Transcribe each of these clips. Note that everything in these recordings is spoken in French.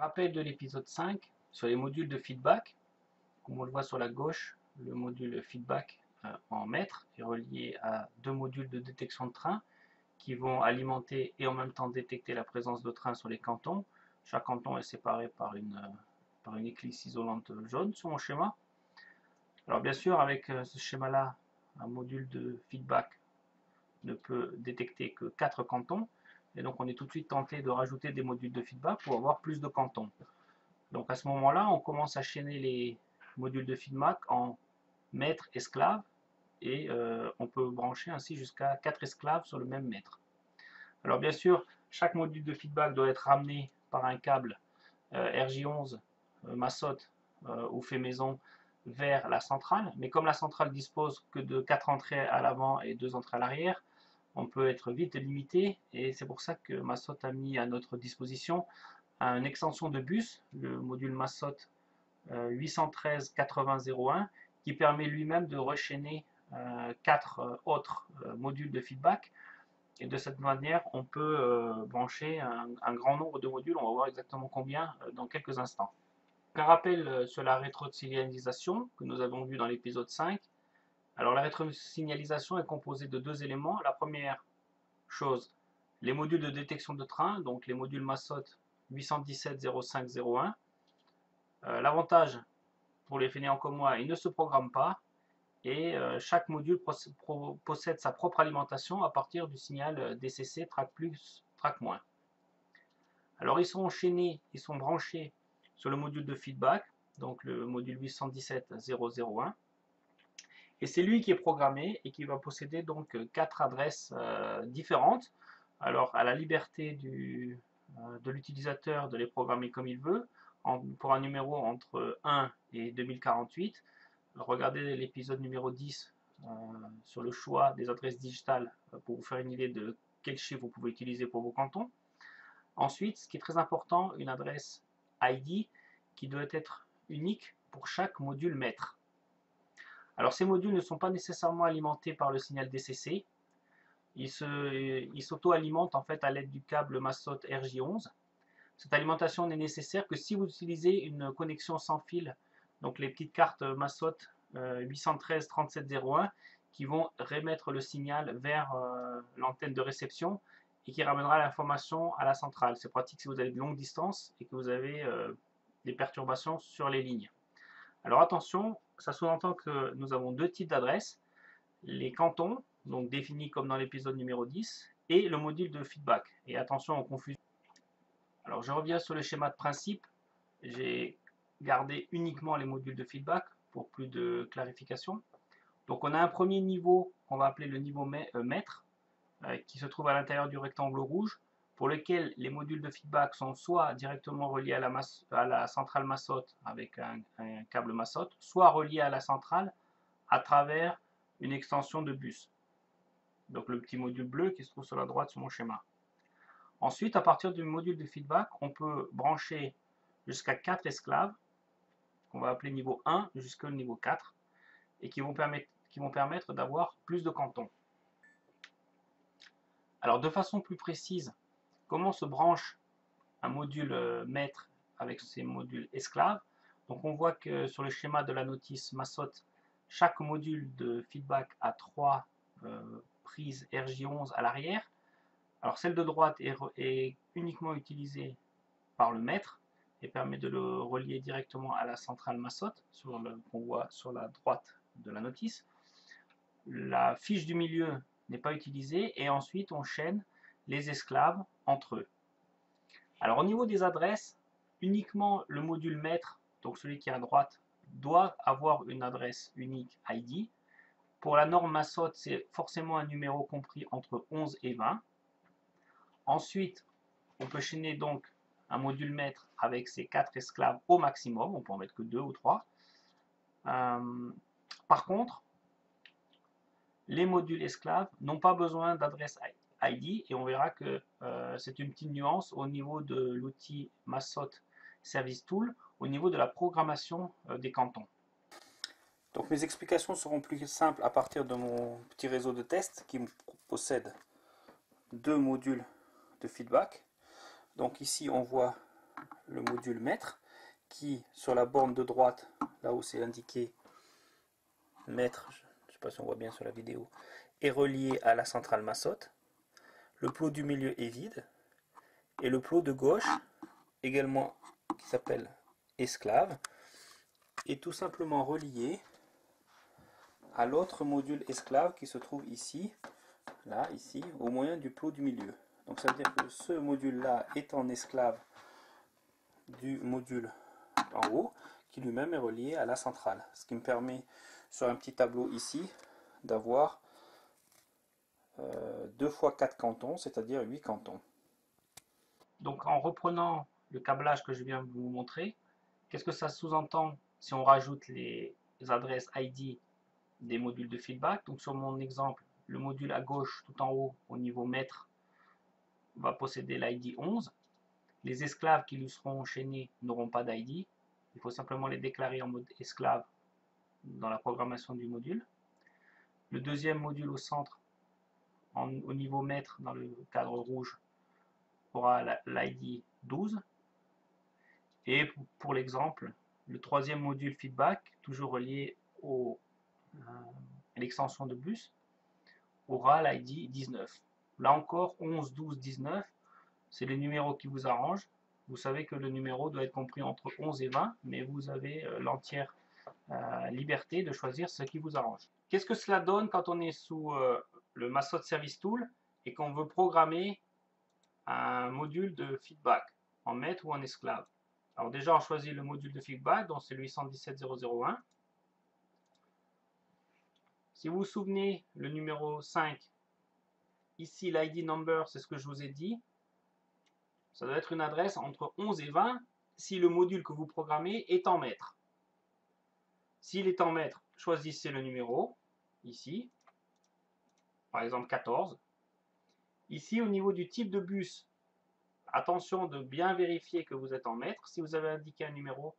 Rappel de l'épisode 5 sur les modules de feedback. Comme on le voit sur la gauche, le module feedback en mètres est relié à deux modules de détection de train qui vont alimenter et en même temps détecter la présence de train sur les cantons. Chaque canton est séparé par une éclisse isolante jaune sur mon schéma. Alors bien sûr, avec ce schéma-là, un module de feedback ne peut détecter que 4 cantons. Et donc on est tout de suite tenté de rajouter des modules de feedback pour avoir plus de cantons. Donc à ce moment-là, on commence à chaîner les modules de feedback en mètre esclave et on peut brancher ainsi jusqu'à 4 esclaves sur le même mètre. Alors bien sûr, chaque module de feedback doit être ramené par un câble RJ11 Massot ou fait maison vers la centrale, mais comme la centrale dispose que de 4 entrées à l'avant et 2 entrées à l'arrière, on peut être vite limité et c'est pour ça que Massot a mis à notre disposition une extension de bus, le module Massot 813 8001, qui permet lui-même de rechaîner 4 autres modules de feedback. Et de cette manière, on peut brancher un grand nombre de modules. On va voir exactement combien dans quelques instants. Un rappel sur la rétrosignalisation que nous avons vu dans l'épisode 5. Alors la rétrosignalisation est composée de deux éléments. La première chose, les modules de détection de train, donc les modules Massot 817 0501. L'avantage pour les fainéants comme moi, ils ne se programment pas et chaque module possède sa propre alimentation à partir du signal DCC track plus, track moins. Alors ils sont enchaînés, ils sont branchés sur le module de feedback, donc le module 817 001. Et c'est lui qui est programmé et qui va posséder donc 4 adresses différentes. Alors à la liberté de l'utilisateur de les programmer comme il veut, pour un numéro entre 1 et 2048. Regardez l'épisode numéro 10 sur le choix des adresses digitales pour vous faire une idée de quel chiffre vous pouvez utiliser pour vos cantons. Ensuite, ce qui est très important, une adresse ID qui doit être unique pour chaque module maître. Alors ces modules ne sont pas nécessairement alimentés par le signal DCC, ils s'auto-alimentent en fait à l'aide du câble Massot RJ11. Cette alimentation n'est nécessaire que si vous utilisez une connexion sans fil, donc les petites cartes Massot 813 3701 qui vont remettre le signal vers l'antenne de réception et qui ramènera l'information à la centrale. C'est pratique si vous avez de longues distances et que vous avez des perturbations sur les lignes. Alors attention, ça sous-entend que nous avons deux types d'adresses, les cantons, donc définis comme dans l'épisode numéro 10, et le module de feedback. Et attention aux confusions. Alors je reviens sur le schéma de principe. J'ai gardé uniquement les modules de feedback pour plus de clarification. Donc on a un premier niveau qu'on va appeler le niveau mètre, qui se trouve à l'intérieur du rectangle rouge, pour lequel les modules de feedback sont soit directement reliés à la centrale Massot avec un câble Massot, soit reliés à la centrale à travers une extension de bus. Donc le petit module bleu qui se trouve sur la droite sur mon schéma. Ensuite, à partir du module de feedback, on peut brancher jusqu'à 4 esclaves, qu'on va appeler niveau 1 jusqu'au niveau 4, et qui vont permettre d'avoir plus de cantons. Alors de façon plus précise, comment se branche un module maître avec ces modules esclaves? Donc on voit que sur le schéma de la notice Massot, chaque module de feedback a 3 prises RJ11 à l'arrière. Alors celle de droite est uniquement utilisée par le maître et permet de le relier directement à la centrale Massot qu'on voit sur la droite de la notice. La fiche du milieu n'est pas utilisée et ensuite on chaîne les esclaves entre eux. Alors au niveau des adresses, uniquement le module maître, donc celui qui est à droite, doit avoir une adresse unique ID. Pour la norme Massot, c'est forcément un numéro compris entre 11 et 20. Ensuite, on peut chaîner donc un module maître avec ses 4 esclaves au maximum, on peut en mettre que 2 ou 3. Par contre, les modules esclaves n'ont pas besoin d'adresse ID et on verra que c'est une petite nuance au niveau de l'outil Massot Service Tool, au niveau de la programmation des cantons. Donc mes explications seront plus simples à partir de mon petit réseau de test qui possède deux modules de feedback. Donc ici on voit le module maître qui, sur la borne de droite, là où c'est indiqué maître, je ne sais pas si on voit bien sur la vidéo, est relié à la centrale Massot. Le plot du milieu est vide. Et le plot de gauche, également qui s'appelle esclave, est tout simplement relié à l'autre module esclave qui se trouve ici, là, ici, au moyen du plot du milieu. Donc ça veut dire que ce module-là est en esclave du module en haut, qui lui-même est relié à la centrale. Ce qui me permet, sur un petit tableau ici, d'avoir 2 fois 4 cantons, c'est-à-dire 8 cantons. Donc en reprenant le câblage que je viens de vous montrer, qu'est-ce que ça sous-entend si on rajoute les adresses ID des modules de feedback? Donc sur mon exemple, le module à gauche tout en haut au niveau maître va posséder l'ID 11. Les esclaves qui lui seront enchaînés n'auront pas d'ID. Il faut simplement les déclarer en mode esclave dans la programmation du module. Le deuxième module au centre, au niveau maître, dans le cadre rouge, aura l'ID 12. Et pour l'exemple, le troisième module feedback, toujours relié à l'extension de bus, aura l'ID 19. Là encore, 11, 12, 19, c'est les numéros qui vous arrangent. Vous savez que le numéro doit être compris entre 11 et 20, mais vous avez l'entière liberté de choisir ce qui vous arrange. Qu'est-ce que cela donne quand on est sous le Massot Service Tool et qu'on veut programmer un module de feedback en maître ou en esclave? Alors déjà, on choisit le module de feedback, donc c'est le 817001. Si vous vous souvenez, le numéro 5, ici l'ID number, c'est ce que je vous ai dit. Ça doit être une adresse entre 11 et 20 si le module que vous programmez est en maître. S'il est en maître, choisissez le numéro, ici, par exemple 14. Ici, au niveau du type de bus, attention de bien vérifier que vous êtes en maître si vous avez indiqué un numéro.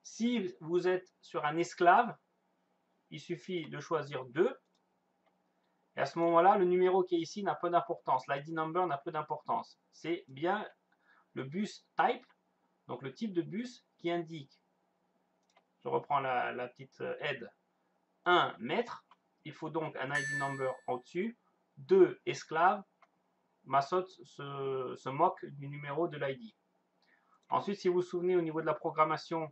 Si vous êtes sur un esclave, il suffit de choisir 2. Et à ce moment-là, le numéro qui est ici n'a pas d'importance. L'ID number n'a pas d'importance. C'est bien le bus type, donc le type de bus qui indique, je reprends la petite aide, 1 maître, il faut donc un ID number au-dessus, 2 esclaves, Massot se moque du numéro de l'ID. Ensuite, si vous vous souvenez au niveau de la programmation,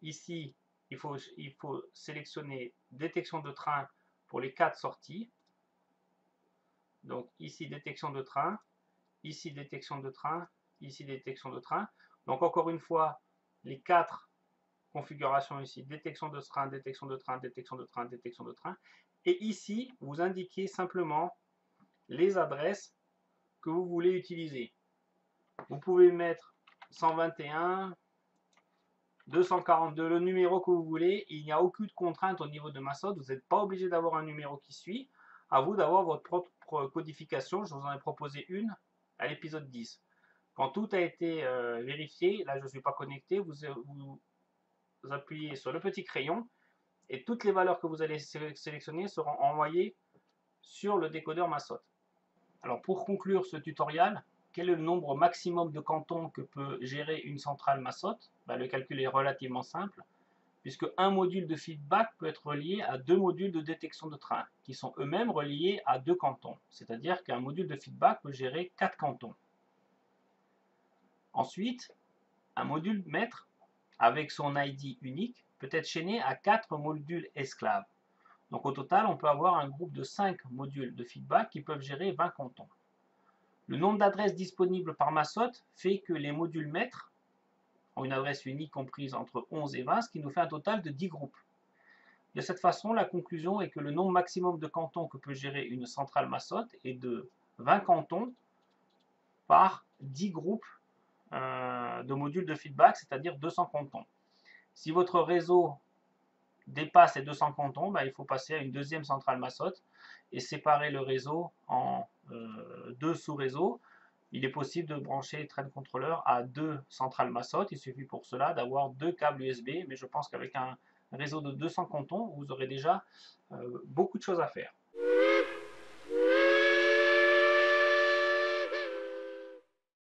ici, il faut sélectionner détection de train pour les 4 sorties. Donc ici, détection de train, ici, détection de train, ici, détection de train. Donc encore une fois, les 4 configurations ici, détection de train, détection de train, détection de train, détection de train. Et ici, vous indiquez simplement les adresses que vous voulez utiliser. Vous pouvez mettre 121, 242, le numéro que vous voulez. Il n'y a aucune contrainte au niveau de Massot. Vous n'êtes pas obligé d'avoir un numéro qui suit. À vous d'avoir votre propre codification. Je vous en ai proposé une à l'épisode 10. Quand tout a été vérifié, là je ne suis pas connecté, vous appuyez sur le petit crayon et toutes les valeurs que vous allez sélectionner seront envoyées sur le décodeur Massot. Alors pour conclure ce tutoriel, quel est le nombre maximum de cantons que peut gérer une centrale Massot? Le calcul est relativement simple, puisque un module de feedback peut être relié à 2 modules de détection de train, qui sont eux-mêmes reliés à 2 cantons. C'est-à-dire qu'un module de feedback peut gérer 4 cantons. Ensuite, un module maître, avec son ID unique, peut être chaîné à 4 modules esclaves. Donc au total, on peut avoir un groupe de 5 modules de feedback qui peuvent gérer 20 cantons. Le nombre d'adresses disponibles par Massot fait que les modules maîtres ont une adresse unique comprise entre 11 et 20, ce qui nous fait un total de 10 groupes. De cette façon, la conclusion est que le nombre maximum de cantons que peut gérer une centrale Massot est de 20 cantons par 10 groupes de modules de feedback, c'est-à-dire 200 cantons. Si votre réseau dépasse les 200 cantons, il faut passer à une deuxième centrale Massot et séparer le réseau en 2 sous-réseaux. Il est possible de brancher les train contrôleurs à 2 centrales Massot. Il suffit pour cela d'avoir 2 câbles USB, mais je pense qu'avec un réseau de 200 cantons, vous aurez déjà beaucoup de choses à faire.